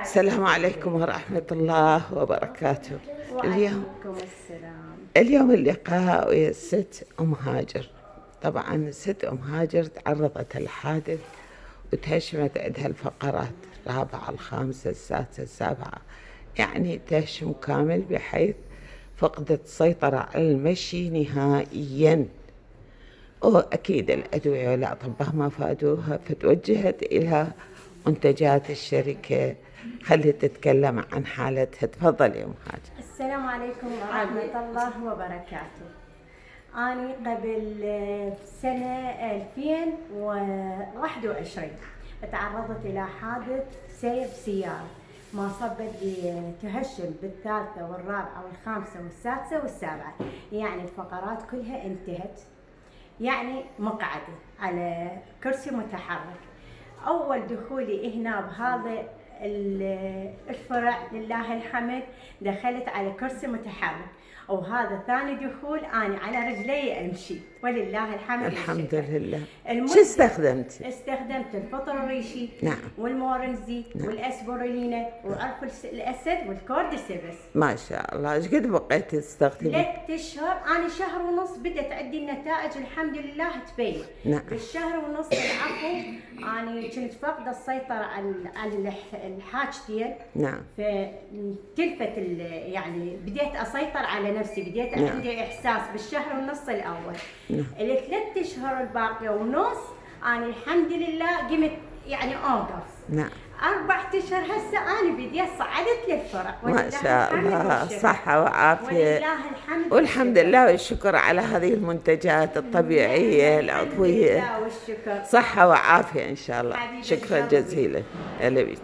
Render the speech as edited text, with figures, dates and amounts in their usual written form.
السلام عليكم ورحمة الله وبركاته. وعليكم السلام. اليوم اللقاء ويا الست أم هاجر. طبعا الست أم هاجر تعرضت لحادث وتهشمت عندها الفقرات الرابعة الخامسة السادسة السابعة، يعني تهشم كامل بحيث فقدت السيطرة على المشي نهائيا. وأكيد الأدوية والأطباء ما فادوها، فتوجهت إلى منتجات الشركة. خلي تتكلم عن حالتها. تفضل يا أم هاجر. السلام عليكم ورحمة الله وبركاته. أنا قبل سنة 2021 تعرضت إلى حادث سير سيارة، ما صبت لي تهشم بالثالثة والرابعة والخامسة والسادسة والسابعة، يعني الفقرات كلها انتهت، يعني مقعدة على كرسي متحرك. أول دخولي هنا بهذا الفرع لله الحمد دخلت على كرسي متحرك، وهذا ثاني دخول أنا على رجلي أمشي ولله الحمد. الحمد لله. شو استخدمت؟ استخدمت الفطر الريشي، نعم، والمورنزي، نعم، والأسبرولينا، وعرف الأسد، والكورديسيبس. ما شاء الله. ايش قد بقيت تستخدمي؟ 3 أشهر. أنا شهر ونص بدت عندي النتائج الحمد لله تبين. نعم. بالشهر ونص العفو أنا كنت فاقدة السيطرة على الحاجتين. نعم. فتلفت يعني بديت أسيطر على نفسي، بديت نعم. عندي إحساس بالشهر ونص الأول. نعم. ال3 أشهر الباقية ونص أنا الحمد لله قمت يعني أوقف. نعم. 4 أشهر هسه أنا بديت صعدت للفرع. ما شاء الله، صحة وعافية ولله الحمد والحمد لله والشكر على هذه المنتجات الطبيعية العضوية. والشكر. صحة وعافية إن شاء الله. حبيبي شكرا إن شاء الله. جزيلا. هلا بيك.